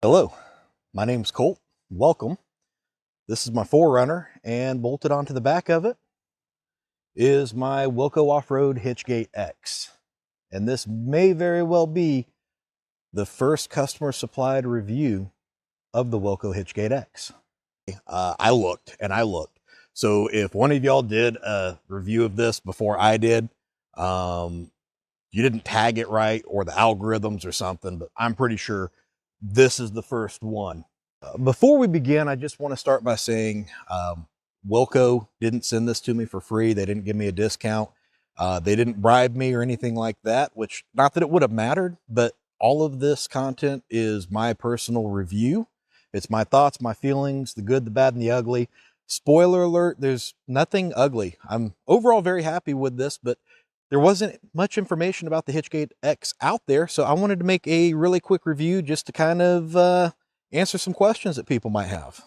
Hello, my name's Colt. Welcome. This is my 4Runner, and bolted onto the back of it is my Wilco Offroad Hitchgate X. And this may very well be the first customer supplied review of the Wilco Hitchgate X. I looked and I looked. So if one of y'all did a review of this before I did, you didn't tag it right, or the algorithms or something, but I'm pretty sure this is the first one. Before we begin, I just want to start by saying Wilco didn't send this to me for free. They didn't give me a discount. They didn't bribe me or anything like that, which, not that it would have mattered, but all of this content is my personal review. It's my thoughts, my feelings, the good, the bad, and the ugly. Spoiler alert, there's nothing ugly. I'm overall very happy with this, but there wasn't much information about the Hitchgate X out there, so I wanted to make a really quick review just to kind of answer some questions that people might have.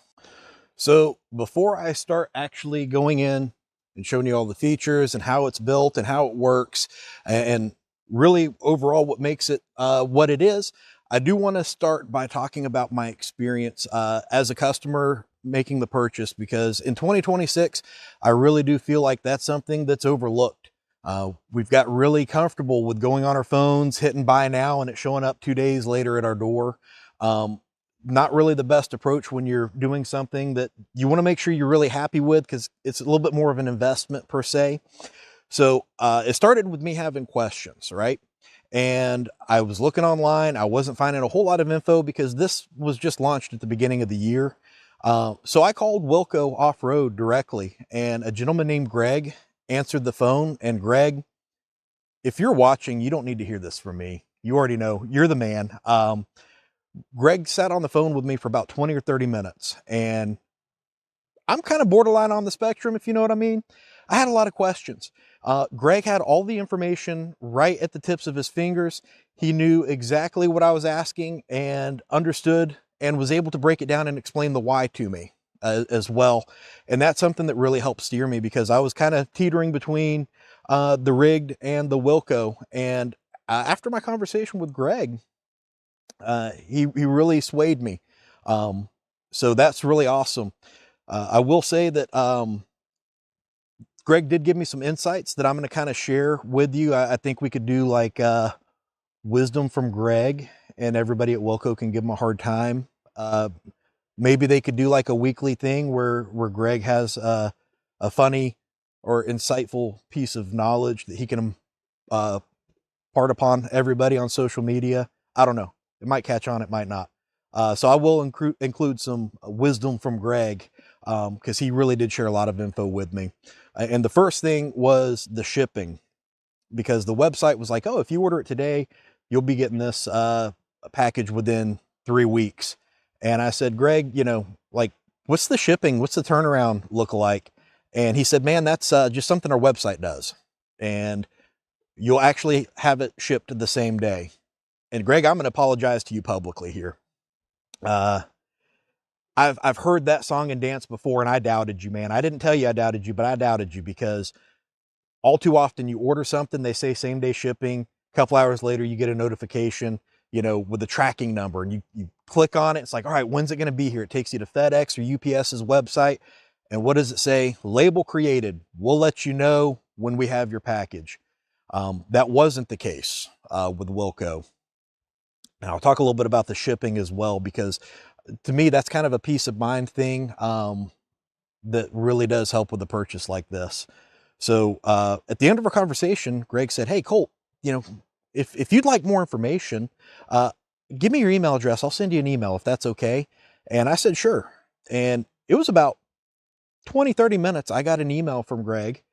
So before I start actually going in and showing you all the features and how it's built and how it works, and really overall what makes it what it is, I do want to start by talking about my experience as a customer making the purchase, because in 2026, I really do feel like that's something that's overlooked. We've got really comfortable with going on our phones, hitting buy now, and it showing up 2 days later at our door. Not really the best approach when you're doing something that you want to make sure you're really happy with, because it's a little bit more of an investment per se. So it started with me having questions, right? And I was looking online. I wasn't finding a whole lot of info because this was just launched at the beginning of the year. So I called Wilco Offroad directly, and a gentleman named Greg answered the phone. And Greg, if you're watching, you don't need to hear this from me. You already know, you're the man. Greg sat on the phone with me for about 20 or 30 minutes, and I'm kind of borderline on the spectrum, if you know what I mean. I had a lot of questions. Greg had all the information right at the tips of his fingers. He knew exactly what I was asking and understood and was able to break it down and explain the why to me as well. And that's something that really helped steer me, because I was kind of teetering between the rigged and the Wilco. And after my conversation with Greg, he really swayed me. So that's really awesome. I will say that Greg did give me some insights that I'm going to kind of share with you. I think we could do like wisdom from Greg, and everybody at Wilco can give him a hard time. Maybe they could do like a weekly thing where Greg has a funny or insightful piece of knowledge that he can part upon everybody on social media. I don't know. It might catch on, it might not. So I will include some wisdom from Greg, because he really did share a lot of info with me. And the first thing was the shipping, because the website was like, oh, if you order it today, you'll be getting this package within 3 weeks. And I said, Greg, you know, like, what's the shipping? What's the turnaround look like? And he said, man, that's just something our website does. And you'll actually have it shipped the same day. And Greg, I'm going to apologize to you publicly here. I've heard that song and dance before, and I doubted you, man. I didn't tell you I doubted you, but I doubted you, because all too often you order something, they say same day shipping. A couple hours later, you get a notification, you know, with the tracking number, and you click on it. It's like, all right, when's it going to be here? It takes you to FedEx or UPS's website. And what does it say? Label created. We'll let you know when we have your package. That wasn't the case with Wilco. Now, I'll talk a little bit about the shipping as well, because to me, that's kind of a peace of mind thing that really does help with a purchase like this. So at the end of our conversation, Greg said, hey, Colt, you know, if you'd like more information, give me your email address. I'll send you an email if that's okay. And I said, sure. And it was about 20, 30 minutes. I got an email from Greg,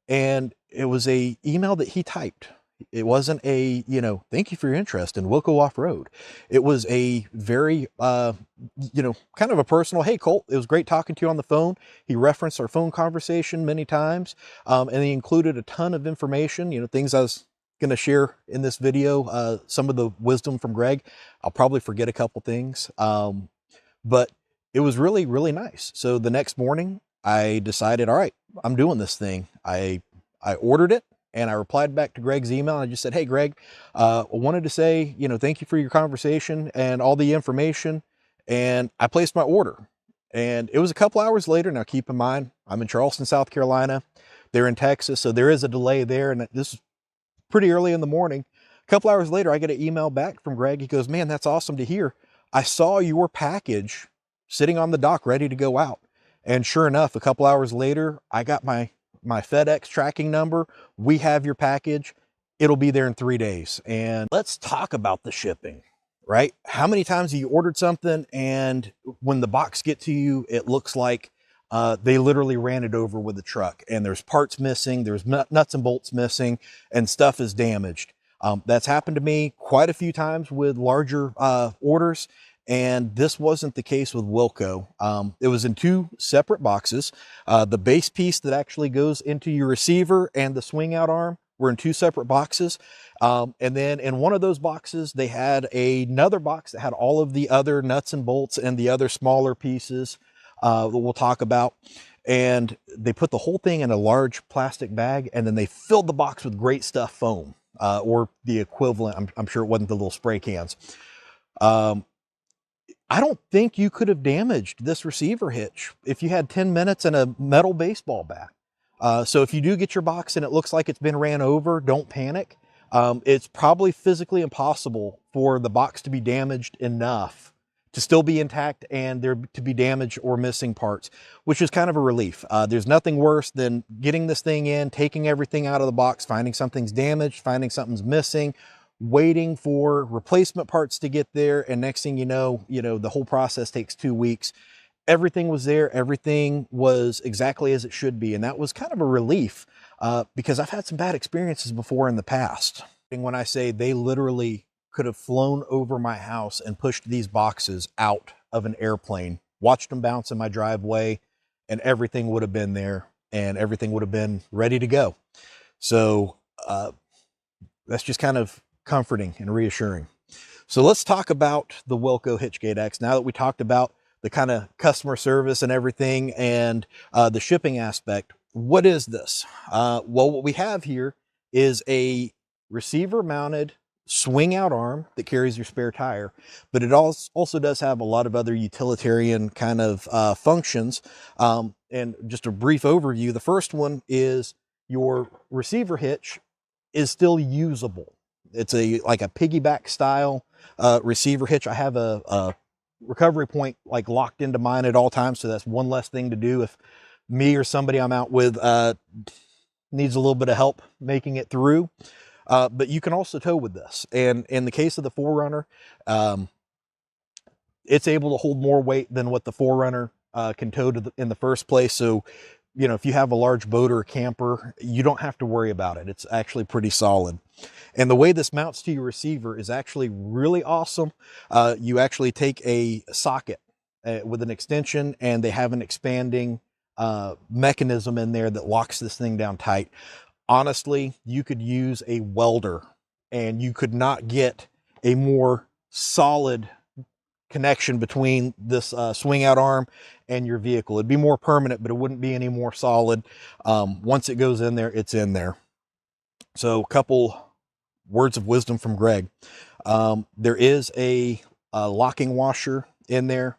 and it was a email that he typed. It wasn't a, you know, thank you for your interest in Wilco Offroad. It was a very, you know, kind of a personal, hey, Colt, it was great talking to you on the phone. He referenced our phone conversation many times, and he included a ton of information, you know, things I was going to share in this video, some of the wisdom from Greg. I'll probably forget a couple things, but it was really, really nice. So the next morning, I decided, all right, I'm doing this thing. I ordered it. And I replied back to Greg's email. And I just said, hey, Greg, I wanted to say, you know, thank you for your conversation and all the information. and I placed my order. And it was a couple hours later. Now, keep in mind, I'm in Charleston, South Carolina. They're in Texas, so there is a delay there. And this is pretty early in the morning. A couple hours later, I get an email back from Greg. He goes, "Man, that's awesome to hear. I saw your package sitting on the dock ready to go out." And sure enough, a couple hours later, I got my FedEx tracking number. We have your package. It'll be there in 3 days. And let's talk about the shipping, right? How many times have you ordered something and when the box gets to you, it looks like they literally ran it over with a truck, and there's parts missing, there's nuts and bolts missing, and stuff is damaged. That's happened to me quite a few times with larger orders, and this wasn't the case with Wilco. It was in 2 separate boxes. The base piece that actually goes into your receiver and the swing out arm were in 2 separate boxes. And then in one of those boxes, they had another box that had all of the other nuts and bolts and the other smaller pieces that we'll talk about. And they put the whole thing in a large plastic bag, and then they filled the box with Great Stuff foam, or the equivalent. I'm sure it wasn't the little spray cans. I don't think you could have damaged this receiver hitch if you had 10 minutes and a metal baseball bat. So if you do get your box and it looks like it's been ran over, don't panic. It's probably physically impossible for the box to be damaged enough to still be intact and there to be damaged or missing parts, which is kind of a relief. There's nothing worse than getting this thing in, taking everything out of the box, finding something's damaged, finding something's missing, waiting for replacement parts to get there, and next thing you know, the whole process takes 2 weeks. Everything was there, everything was exactly as it should be, and that was kind of a relief because I've had some bad experiences before in the past. And when I say they literally could have flown over my house and pushed these boxes out of an airplane, watched them bounce in my driveway, and everything would have been there and everything would have been ready to go. So that's just kind of comforting and reassuring. So let's talk about the Wilco Hitchgate X. Now that we talked about the kind of customer service and everything and the shipping aspect, what is this? Well, what we have here is a receiver mounted swing out arm that carries your spare tire, but it also does have a lot of other utilitarian kind of functions. And just a brief overview, the first one is your receiver hitch is still usable. It's like a piggyback style receiver hitch. I have a recovery point like locked into mine at all times, so that's one less thing to do if me or somebody I'm out with needs a little bit of help making it through. But you can also tow with this. And in the case of the 4Runner, it's able to hold more weight than what the 4Runner can tow in the first place. So, if you have a large boat or a camper, you don't have to worry about it. It's actually pretty solid. And the way this mounts to your receiver is actually really awesome. You actually take a socket with an extension, and they have an expanding mechanism in there that locks this thing down tight. Honestly, you could use a welder and you could not get a more solid connection between this swing out arm and your vehicle. It'd be more permanent, but it wouldn't be any more solid. Once it goes in there, it's in there. So a couple words of wisdom from Greg. There is a locking washer in there.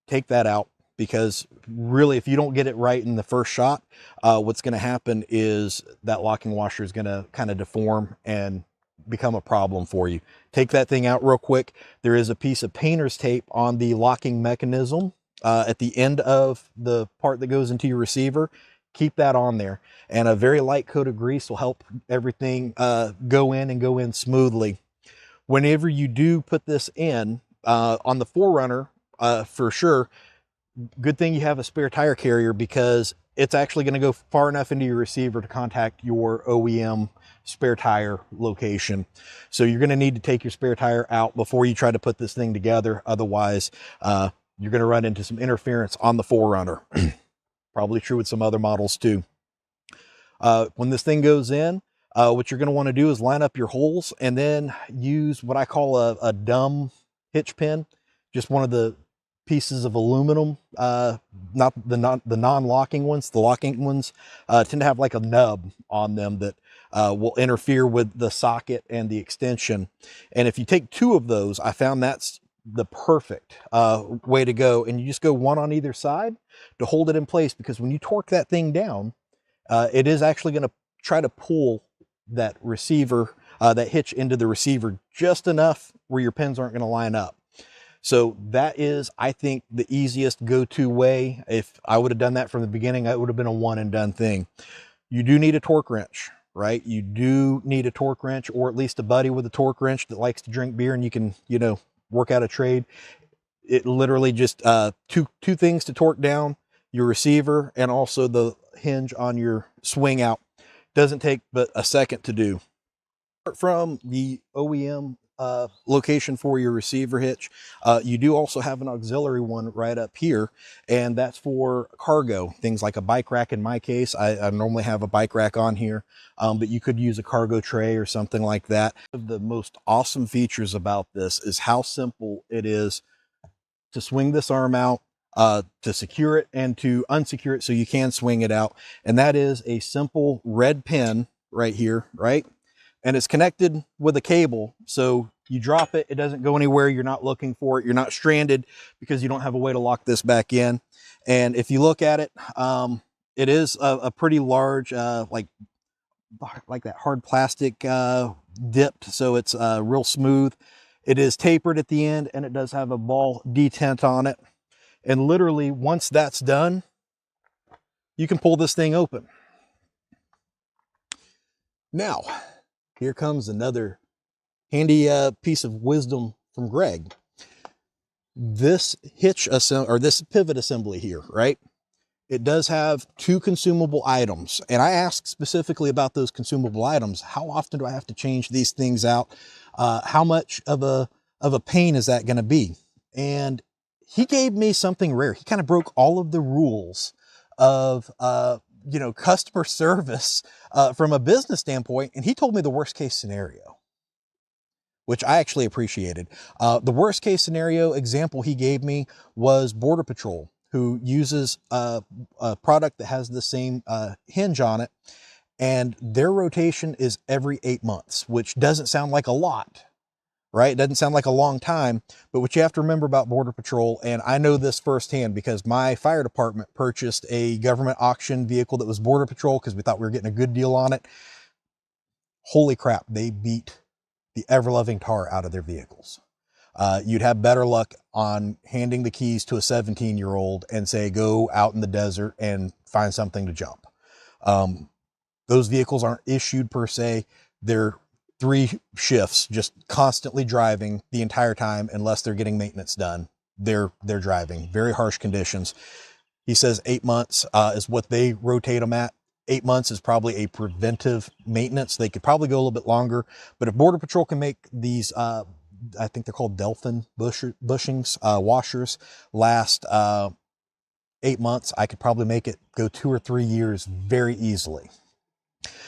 Take that out, because really, if you don't get it right in the first shot, what's going to happen is that locking washer is going to kind of deform and become a problem for you. Take that thing out real quick. There is a piece of painter's tape on the locking mechanism at the end of the part that goes into your receiver. Keep that on there, and a very light coat of grease will help everything go in smoothly. Whenever you do put this in on the 4Runner, for sure, good thing you have a spare tire carrier, because it's actually going to go far enough into your receiver to contact your OEM spare tire location. So you're going to need to take your spare tire out before you try to put this thing together. Otherwise, you're going to run into some interference on the 4Runner. Probably true with some other models too. When this thing goes in, what you're going to want to do is line up your holes and then use what I call a dumb hitch pin. Just one of the pieces of aluminum, not the non-locking ones. The locking ones tend to have like a nub on them that will interfere with the socket and the extension. And if you take 2 of those, I found that's the perfect way to go. And you just go one on either side to hold it in place, because when you torque that thing down, it is actually going to try to pull that receiver, that hitch into the receiver just enough where your pins aren't going to line up. So that is, I think, the easiest go-to way. If I would have done that from the beginning, it would have been a one and done thing. You do need a torque wrench, right? You do need a torque wrench, or at least a buddy with a torque wrench that likes to drink beer and you can, you know, work out a trade. It literally just two things to torque down: your receiver and also the hinge on your swing out. Doesn't take but a second to do. Apart from the OEM location for your receiver hitch, you do also have an auxiliary one right up here, and that's for cargo, things like a bike rack. In my case, I normally have a bike rack on here, but you could use a cargo tray or something like that. One of the most awesome features about this is how simple it is to swing this arm out, to secure it and to unsecure it so you can swing it out. And that is a simple red pin right here, right? And it's connected with a cable. So you drop it, it doesn't go anywhere. You're not looking for it. You're not stranded because you don't have a way to lock this back in. And if you look at it, it is a pretty large, like that hard plastic dipped. So it's real smooth. It is tapered at the end, and it does have a ball detent on it. And literally, once that's done, you can pull this thing open. Now, here comes another handy piece of wisdom from Greg. This hitch or this pivot assembly here, right? It does have two consumable items. And I asked specifically about those consumable items. How often do I have to change these things out? How much of a pain is that going to be? And he gave me something rare. He kind of broke all of the rules of, you know, customer service from a business standpoint. And he told me the worst case scenario, which I actually appreciated. The worst case scenario example he gave me was Border Patrol, who uses a product that has the same hinge on it, and their rotation is every 8 months, which doesn't sound like a lot, right? It doesn't sound like a long time, but what you have to remember about Border Patrol, and I know this firsthand because my fire department purchased a government auction vehicle that was Border Patrol because we thought we were getting a good deal on it. Holy crap, they beat the ever-loving tar out of their vehicles. You'd have better luck on handing the keys to a 17-year-old and say, go out in the desert and find something to jump. Those vehicles aren't issued per se. They're 3 shifts, just constantly driving the entire time unless they're getting maintenance done. They're driving very harsh conditions. He says 8 months is what they rotate them at. 8 months is probably a preventive maintenance. They could probably go a little bit longer, but if Border Patrol can make these, I think they're called Delphin bushings, washers, last 8 months, I could probably make it go 2 or 3 years very easily.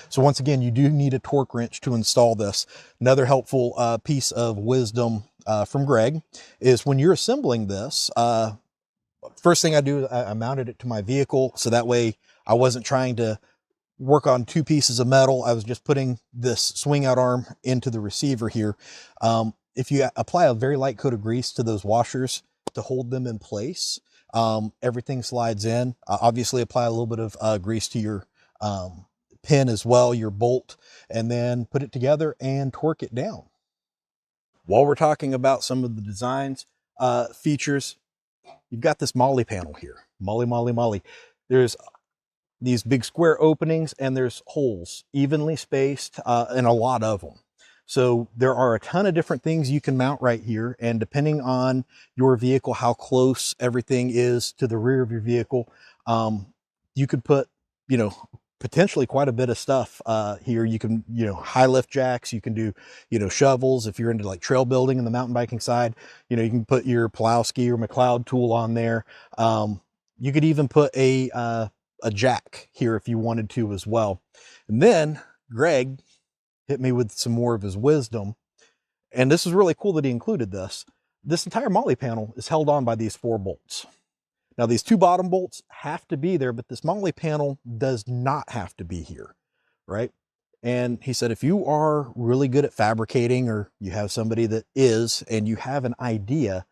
So once again, you do need a torque wrench to install this. Another helpful piece of wisdom from Greg is when you're assembling this, first thing I do, I mounted it to my vehicle so that way I wasn't trying to work on 2 pieces of metal. I was just putting this swing out arm into the receiver here. If you apply a very light coat of grease to those washers to hold them in place, everything slides in. Obviously apply a little bit of grease to your pin as well, your bolt, and then put it together and torque it down. While we're talking about some of the designs, features, you've got this molly panel here. Molly. There's these big square openings and there's holes evenly spaced, and a lot of them. So there are a ton of different things you can mount right here. And depending on your vehicle, how close everything is to the rear of your vehicle, you could put, you know, potentially quite a bit of stuff here. You can, you know, high lift jacks, you can do, you know, shovels. If you're into like trail building and the mountain biking side, you know, you can put your Pulowski or McLeod tool on there. You could even put a jack here if you wanted to as well. And then Greg hit me with some more of his wisdom. And this is really cool that he included this. This entire molly panel is held on by these 4 bolts. Now these 2 bottom bolts have to be there, but this molly panel does not have to be here, right? And he said, if you are really good at fabricating, or you have somebody that is, and you have an idea,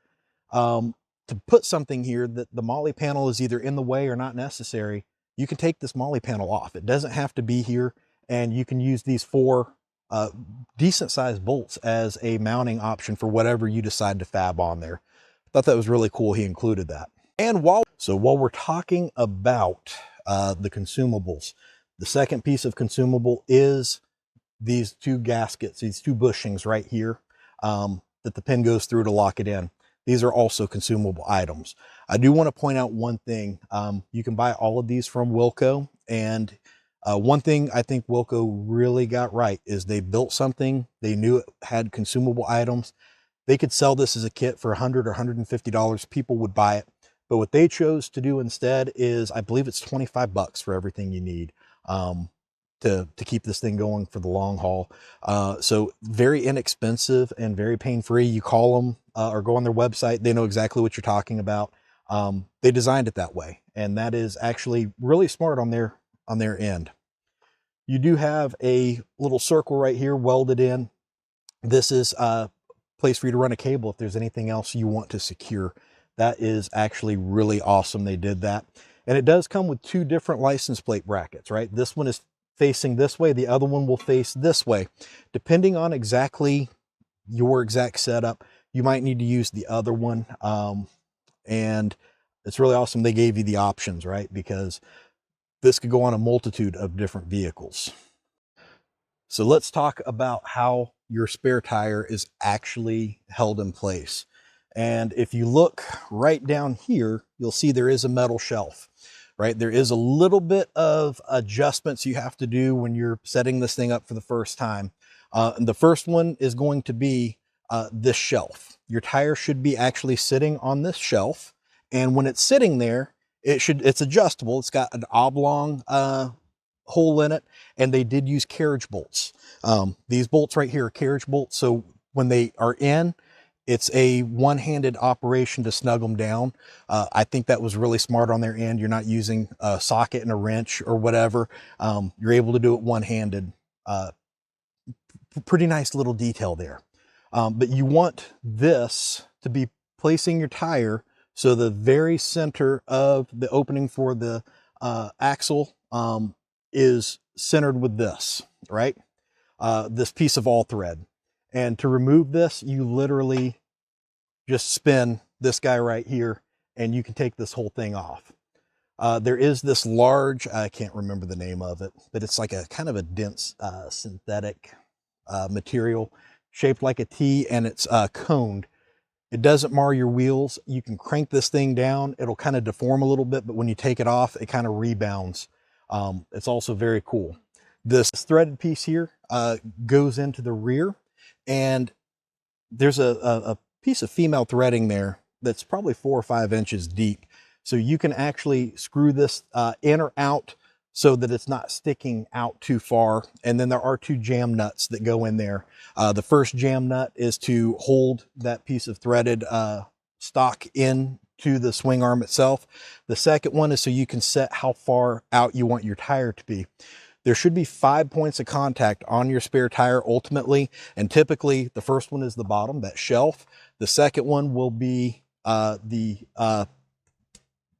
to put something here that the molly panel is either in the way or not necessary, you can take this molly panel off. It doesn't have to be here, and you can use these 4 decent sized bolts as a mounting option for whatever you decide to fab on there. Thought that was really cool he included that. And while we're talking about the consumables, the second piece of consumable is these 2 gaskets, these 2 bushings right here, that the pin goes through to lock it in. These are also consumable items. I do want to point out one thing. You can buy all of these from Wilco, and one thing I think Wilco really got right is they built something. They knew it had consumable items. They could sell this as a kit for $100 or $150. People would buy it. But what they chose to do instead is, I believe it's 25 bucks for everything you need to keep this thing going for the long haul. So very inexpensive and very pain-free. You call them or go on their website. They know exactly what you're talking about. They designed it that way, and that is actually really smart on their end. You do have a little circle right here welded in. This is a place for you to run a cable if there's anything else you want to secure. That is actually really awesome. They did that. And it does come with 2 different license plate brackets, right? This one is facing this way. The other one will face this way. Depending on exactly your exact setup, you might need to use the other one. And it's really awesome they gave you the options, right? Because this could go on a multitude of different vehicles. So let's talk about how your spare tire is actually held in place. And if you look right down here, you'll see there is a metal shelf, right? There is a little bit of adjustments you have to do when you're setting this thing up for the first time. And the first one is going to be this shelf. Your tire should be actually sitting on this shelf. And when it's sitting there, it's adjustable. It's got an oblong hole in it, and they did use carriage bolts. These bolts right here are carriage bolts. So when they are in, it's a one-handed operation to snug them down. I think that was really smart on their end. You're not using a socket and a wrench or whatever. You're able to do it one-handed. Pretty nice little detail there. But you want this to be placing your tire so the very center of the opening for the axle is centered with this, right? This piece of all thread. And to remove this, you literally just spin this guy right here, and you can take this whole thing off. There is this large, I can't remember the name of it, but it's like a kind of a dense synthetic material shaped like a T, and it's coned. It doesn't mar your wheels. You can crank this thing down. It'll kind of deform a little bit, but when you take it off, it kind of rebounds. It's also very cool. This threaded piece here goes into the rear, and there's a piece of female threading there that's probably 4 or 5 inches deep. So you can actually screw this in or out so that it's not sticking out too far. And then there are 2 jam nuts that go in there. The first jam nut is to hold that piece of threaded stock in to the swing arm itself. The second one is so you can set how far out you want your tire to be. There should be 5 points of contact on your spare tire ultimately, and typically the first one is the bottom, that shelf. The second one will be the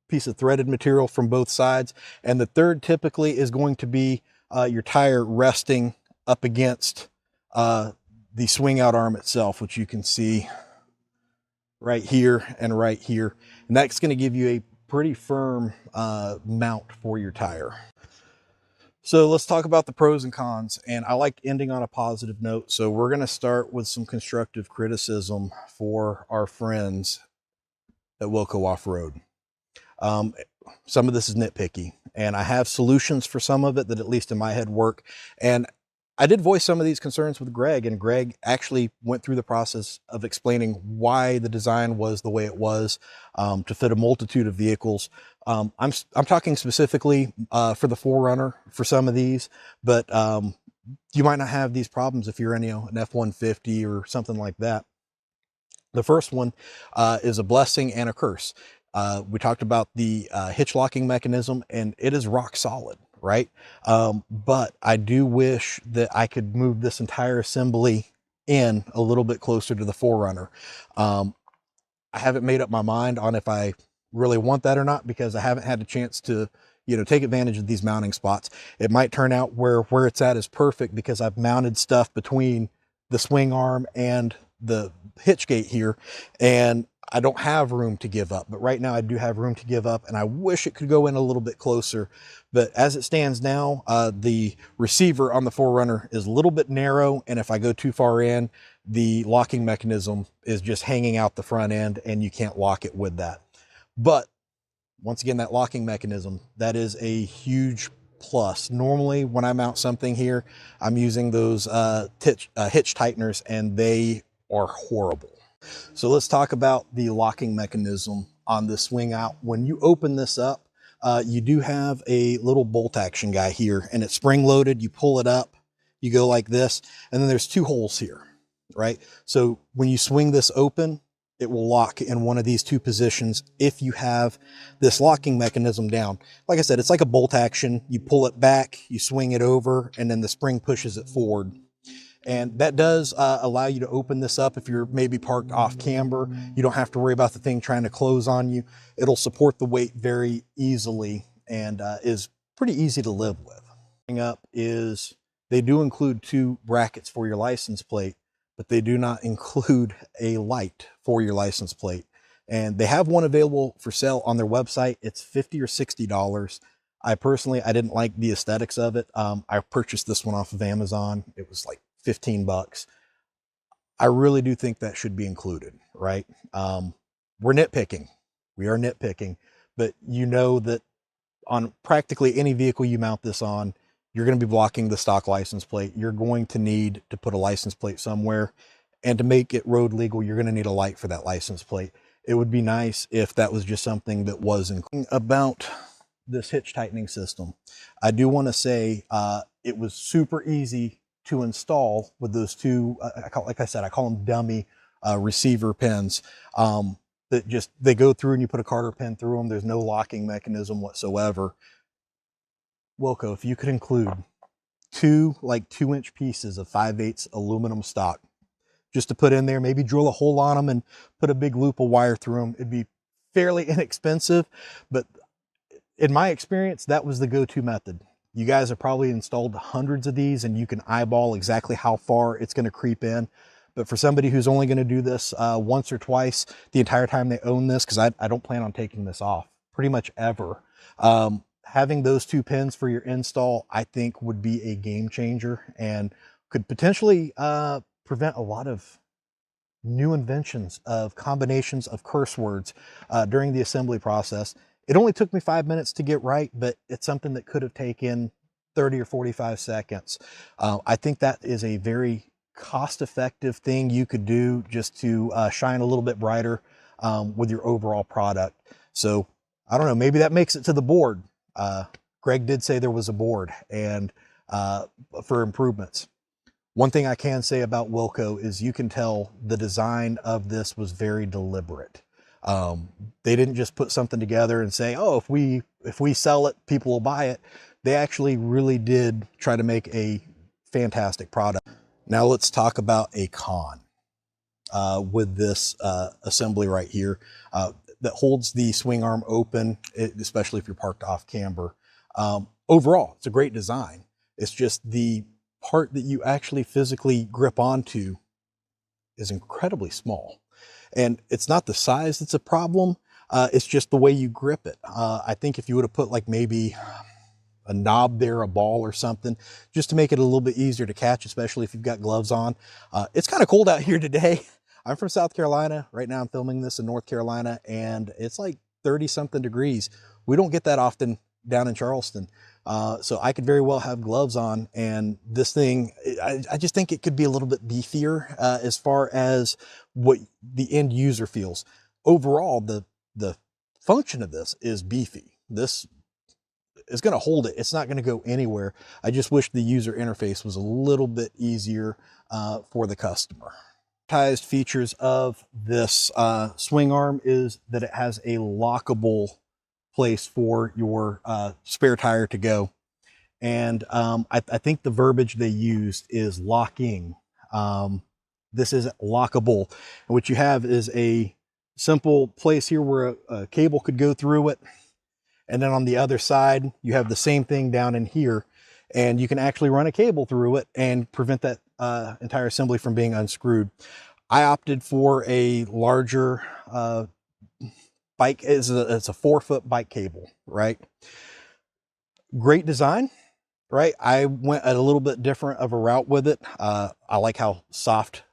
piece of threaded material from both sides, and the third typically is going to be your tire resting up against the swing out arm itself, which you can see right here and right here. And that's going to give you a pretty firm mount for your tire. So let's talk about the pros and cons, and I like ending on a positive note. So we're going to start with some constructive criticism for our friends at Wilco Off-Road. Some of this is nitpicky, and I have solutions for some of it that at least in my head work. And I did voice some of these concerns with Greg, and Greg actually went through the process of explaining why the design was the way it was to fit a multitude of vehicles. I'm talking specifically for the 4Runner for some of these, but you might not have these problems if you're in, an F-150 or something like that. The first one is a blessing and a curse. We talked about the hitch locking mechanism, and it is rock solid, right? But I do wish that I could move this entire assembly in a little bit closer to the 4Runner. I haven't made up my mind on if I really want that or not, because I haven't had a chance to, take advantage of these mounting spots. It might turn out where it's at is perfect, because I've mounted stuff between the swing arm and the Hitchgate here, and I don't have room to give up. But right now I do have room to give up, and I wish it could go in a little bit closer. But as it stands now, the receiver on the 4Runner is a little bit narrow, and if I go too far in, the locking mechanism is just hanging out the front end, and you can't lock it with that. But once again, that locking mechanism, that is a huge plus. Normally when I mount something here, I'm using those hitch tighteners, and they are horrible. So let's talk about the locking mechanism on this swing out. When you open this up, you do have a little bolt action guy here, and it's spring loaded. You pull it up, you go like this, and then there's 2 holes here, right? So when you swing this open, it will lock in one of these 2 positions if you have this locking mechanism down. Like I said, it's like a bolt action. You pull it back, you swing it over, and then the spring pushes it forward. And that does allow you to open this up if you're maybe parked off camber. You don't have to worry about the thing trying to close on you. It'll support the weight very easily, and is pretty easy to live with. Thing up is they do include 2 brackets for your license plate, but they do not include a light for your license plate. And they have one available for sale on their website. It's $50 or $60. I didn't like the aesthetics of it. I purchased this one off of Amazon. It was like 15 bucks. I really do think that should be included, right? We're nitpicking. We are nitpicking, but you know that on practically any vehicle you mount this on, you're going to be blocking the stock license plate. You're going to need to put a license plate somewhere, and to make it road legal, you're going to need a light for that license plate. It would be nice if that was just something that was included. About this hitch tightening system, I do want to say it was super easy to install with those 2, like I said, I call them dummy receiver pins. They go through, and you put a Carter pin through them. There's no locking mechanism whatsoever. Wilco, if you could include 2 2-inch pieces of 5/8 aluminum stock just to put in there, maybe drill a hole on them and put a big loop of wire through them, it'd be fairly inexpensive. But in my experience, that was the go-to method. You guys have probably installed hundreds of these, and you can eyeball exactly how far it's going to creep in. But for somebody who's only going to do this once or twice the entire time they own this, because I don't plan on taking this off pretty much ever, having those 2 pins for your install, I think, would be a game changer, and could potentially prevent a lot of new inventions of combinations of curse words during the assembly process. It only took me 5 minutes to get right, but it's something that could have taken 30 or 45 seconds. I think that is a very cost-effective thing you could do just to shine a little bit brighter with your overall product. So I don't know, maybe that makes it to the board. Greg did say there was a board, and for improvements. One thing I can say about Wilco is you can tell the design of this was very deliberate. They didn't just put something together and say, oh, if we sell it, people will buy it. They actually really did try to make a fantastic product. Now let's talk about a con with this assembly right here that holds the swing arm open, especially if you're parked off camber. Overall, it's a great design. It's just the part that you actually physically grip onto is incredibly small. And it's not the size that's a problem, it's just the way you grip it. I think if you would have put like maybe a knob there, a ball or something, just to make it a little bit easier to catch, especially if you've got gloves on. It's kind of cold out here today. I'm from South Carolina. Right now I'm filming this in North Carolina, and it's like 30 something degrees. We don't get that often down in Charleston. So I could very well have gloves on, and this thing, I just think it could be a little bit beefier as far as what the end user feels. Overall, the function of this is beefy. This is going to hold it. It's not going to go anywhere. I just wish the user interface was a little bit easier for the customer. Features of this swing arm is that it has a lockable place for your spare tire to go. And I think the verbiage they used is locking. This is lockable. And what you have is a simple place here where a cable could go through it. And then on the other side, you have the same thing down in here. And you can actually run a cable through it and prevent that entire assembly from being unscrewed. I opted for a larger bike. It's a 4-foot bike cable, right? Great design, right? I went a little bit different of a route with it. I like how soft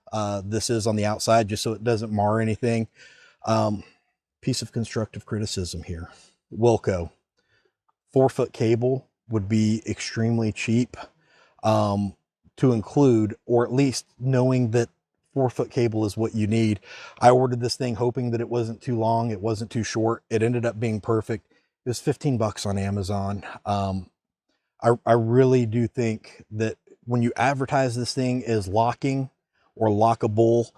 this is on the outside, just so it doesn't mar anything. Piece of constructive criticism here. Wilco, 4-foot cable would be extremely cheap to include, or at least knowing that 4-foot cable is what you need. I ordered this thing hoping that it wasn't too long, it wasn't too short. It ended up being perfect. It was 15 bucks on Amazon. I really do think that when you advertise this thing as locking or lockable,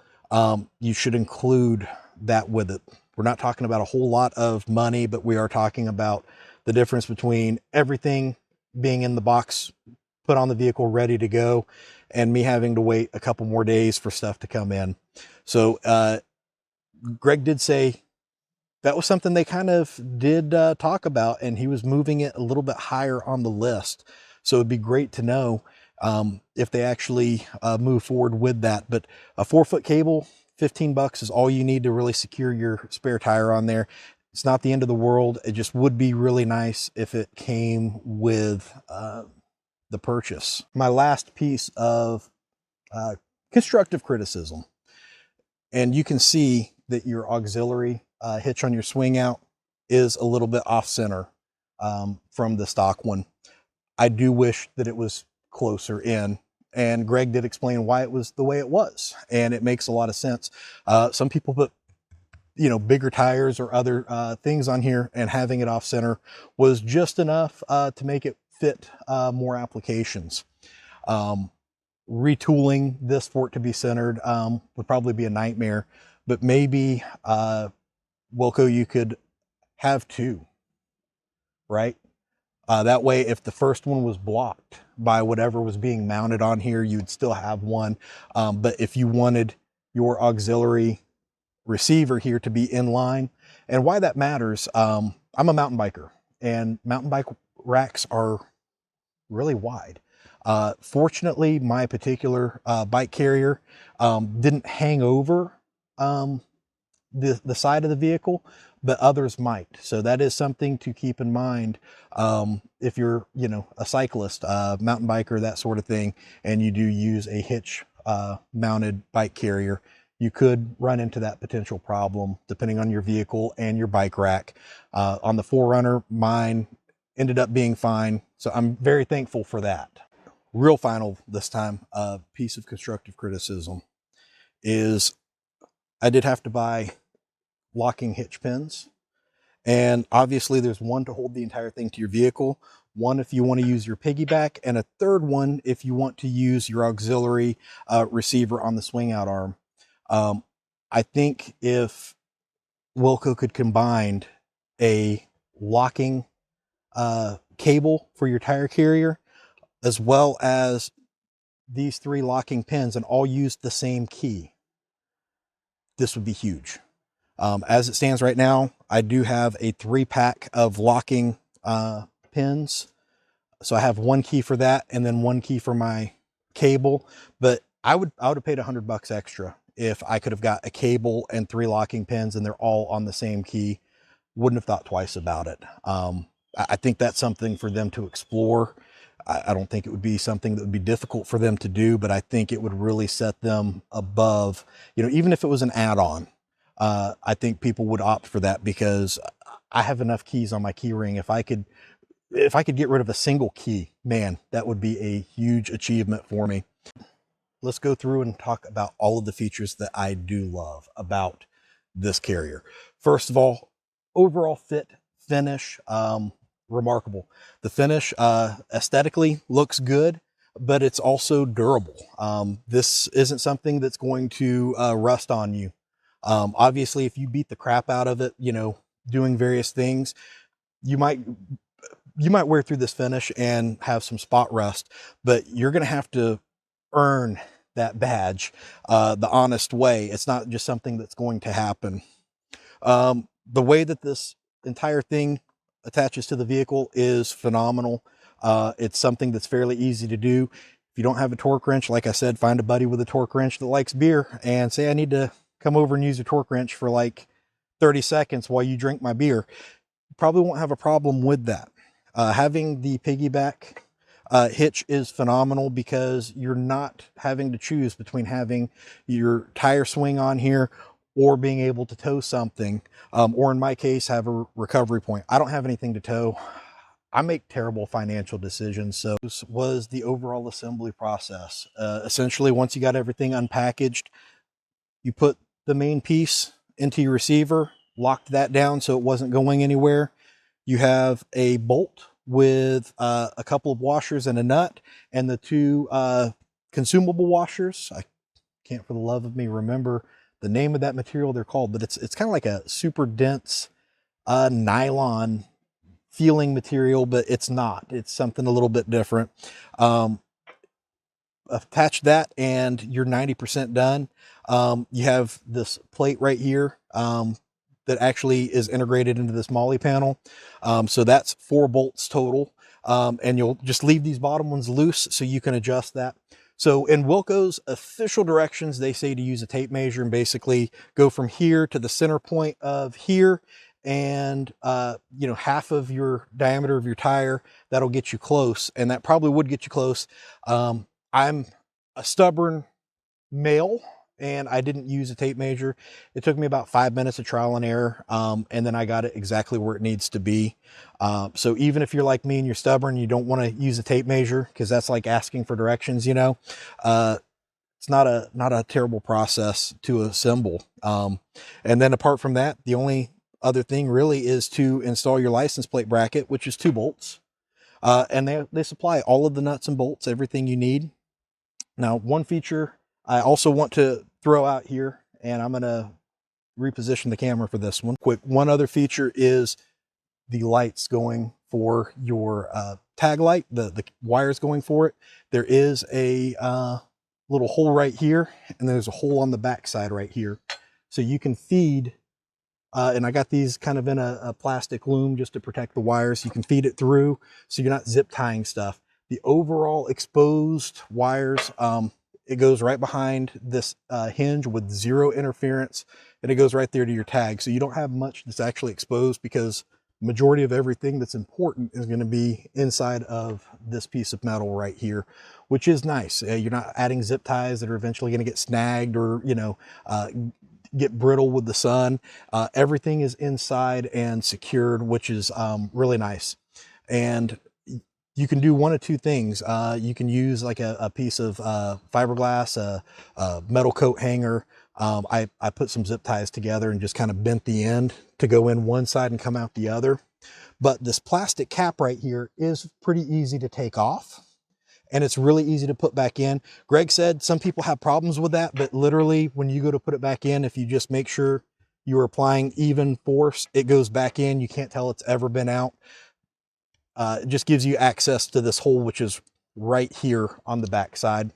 you should include that with it. We're not talking about a whole lot of money, but we are talking about the difference between everything being in the box, put on the vehicle, ready to go, and me having to wait a couple more days for stuff to come in. So Greg did say that was something they kind of did talk about, and he was moving it a little bit higher on the list. So it'd be great to know if they actually move forward with that. But a 4-foot cable, 15 bucks is all you need to really secure your spare tire on there. It's not the end of the world. It just would be really nice if it came with the purchase. My last piece of constructive criticism, and you can see that your auxiliary hitch on your swing out is a little bit off center from the stock one. I do wish that it was closer in, and Greg did explain why it was the way it was, and it makes a lot of sense. Some people put, you know, bigger tires or other things on here, and having it off center was just enough to make it fit more applications. Retooling this for it to be centered would probably be a nightmare, but maybe Wilco, you could have two, right? That way, if the first one was blocked by whatever was being mounted on here, you'd still have one. But if you wanted your auxiliary receiver here to be in line, and why that matters, I'm a mountain biker, and mountain bike racks are really wide. Fortunately, my particular bike carrier didn't hang over the side of the vehicle, but others might. So that is something to keep in mind if you're, you know, a cyclist, mountain biker, that sort of thing, and you do use a hitch mounted bike carrier. You could run into that potential problem depending on your vehicle and your bike rack. On the 4Runner, mine ended up being fine, so I'm very thankful for that. Real final this time, piece of constructive criticism is I did have to buy locking hitch pins, and obviously there's one to hold the entire thing to your vehicle, one if you want to use your piggyback, and a third one if you want to use your auxiliary receiver on the swing out arm. I think if Wilco could combine a locking cable for your tire carrier as well as these 3 locking pins and all use the same key, this would be huge. As it stands right now, I do have a 3-pack of locking pins. So I have 1 key for that and then 1 key for my cable. But I would have paid $100 extra if I could have got a cable and 3 locking pins and they're all on the same key. Wouldn't have thought twice about it. I think that's something for them to explore. I don't think it would be something that would be difficult for them to do, but I think it would really set them above, you know, even if it was an add-on. I think people would opt for that because I have enough keys on my key ring. If I could get rid of a single key, man, that would be a huge achievement for me. Let's go through and talk about all of the features that I do love about this carrier. First of all, overall fit, finish, remarkable. The finish aesthetically looks good, but it's also durable. This isn't something that's going to rust on you. Obviously, if you beat the crap out of it, you know, doing various things, you might you might wear through this finish and have some spot rust, but you're going to have to earn that badge the honest way. It's not just something that's going to happen. The way that this entire thing attaches to the vehicle is phenomenal. It's something that's fairly easy to do. If you don't have a torque wrench, like I said, find a buddy with a torque wrench that likes beer and say, I need to come over and use a torque wrench for like 30 seconds while you drink my beer. You probably won't have a problem with that. Having the piggyback hitch is phenomenal because you're not having to choose between having your tire swing on here or being able to tow something, or in my case, have a recovery point. I don't have anything to tow. I make terrible financial decisions. So this was the overall assembly process. Essentially, once you got everything unpackaged, you put the main piece into your receiver, locked that down so it wasn't going anywhere. You have a bolt with a couple of washers and a nut, and the two consumable washers. I can't for the love of me remember the name of that material they're called, but it's kind of like a super dense nylon feeling material, but it's not. It's something a little bit different. Attach that and you're 90% done. You have this plate right here that actually is integrated into this MOLLE panel. So that's 4 bolts total. And you'll just leave these bottom ones loose so you can adjust that. So in Wilco's official directions, they say to use a tape measure and basically go from here to the center point of here, and you know, half of your diameter of your tire. That'll get you close, and that probably would get you close. I'm a stubborn male, and I didn't use a tape measure. It took me about 5 minutes of trial and error, and then I got it exactly where it needs to be. So even if you're like me and you're stubborn, you don't want to use a tape measure because that's like asking for directions, you know. It's not a terrible process to assemble. And then apart from that, the only other thing really is to install your license plate bracket, which is 2 bolts. And they supply all of the nuts and bolts, everything you need. Now, one feature I also want to throw out here, and I'm going to reposition the camera for this one. Quick, one other feature is the lights going for your tag light, the wires going for it. There is a little hole right here, and there's a hole on the back side right here. So you can feed, and I got these kind of in a plastic loom just to protect the wires. You can feed it through so you're not zip tying stuff. The overall exposed wires, it goes right behind this hinge with 0 interference, and it goes right there to your tag. So you don't have much that's actually exposed because the majority of everything that's important is going to be inside of this piece of metal right here, which is nice. You're not adding zip ties that are eventually going to get snagged or, you know, get brittle with the sun. Everything is inside and secured, which is really nice. And you can do one of 2 things. You can use like a piece of fiberglass, a metal coat hanger. I put some zip ties together and just kind of bent the end to go in one side and come out the other. But this plastic cap right here is pretty easy to take off, and it's really easy to put back in. Greg said some people have problems with that, but literally when you go to put it back in, if you just make sure you're applying even force, it goes back in. You can't tell it's ever been out. It just gives you access to this hole, which is right here on the back side.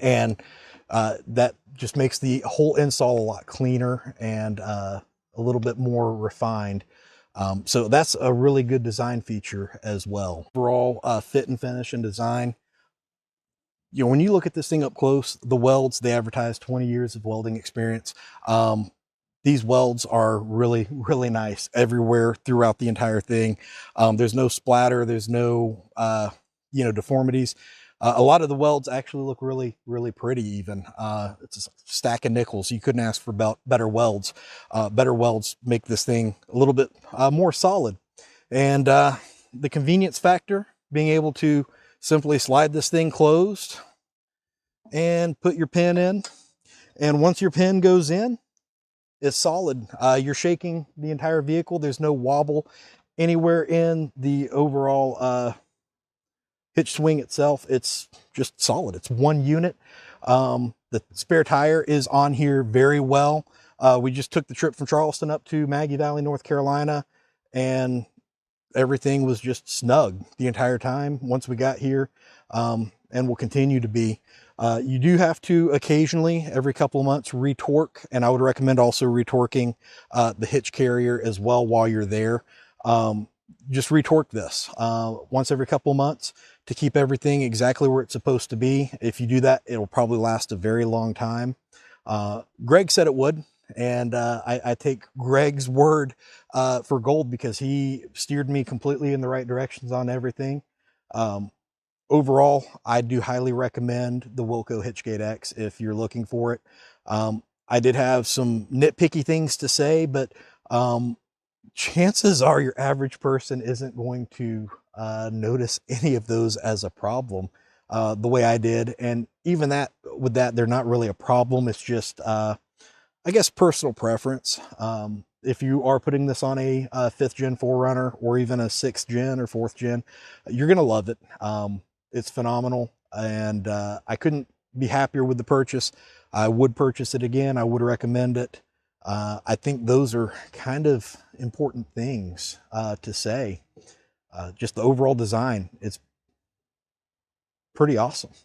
And that just makes the whole install a lot cleaner and a little bit more refined. So that's a really good design feature as well. Overall fit and finish and design. You know, when you look at this thing up close, the welds, they advertise 20 years of welding experience. These welds are really, really nice everywhere throughout the entire thing. There's no splatter. There's no, you know, deformities. A lot of the welds actually look really, really pretty even. It's a stack of nickels. You couldn't ask for better welds. Better welds make this thing a little bit more solid. And the convenience factor, being able to simply slide this thing closed and put your pin in. And once your pin goes in, it's solid. You're shaking the entire vehicle. There's no wobble anywhere in the overall hitch swing itself. It's just solid. It's one unit. The spare tire is on here very well. We just took the trip from Charleston up to Maggie Valley, North Carolina, and everything was just snug the entire time once we got here, and will continue to be. You do have to occasionally, every couple of months, retorque, and I would recommend also retorquing the hitch carrier as well while you're there. Just retorque this once every couple of months to keep everything exactly where it's supposed to be. If you do that, it'll probably last a very long time. Greg said it would, and I take Greg's word for gold, because he steered me completely in the right directions on everything. Overall, I do highly recommend the Wilco Hitchgate X if you're looking for it. I did have some nitpicky things to say, but chances are your average person isn't going to notice any of those as a problem the way I did. And even that, with that, they're not really a problem. It's just, I guess, personal preference. If you are putting this on a 5th gen 4Runner, or even a 6th gen or 4th gen, you're going to love it. It's phenomenal, and I couldn't be happier with the purchase. I would purchase it again. I would recommend it. I think those are kind of important things to say. Just the overall design, it's pretty awesome.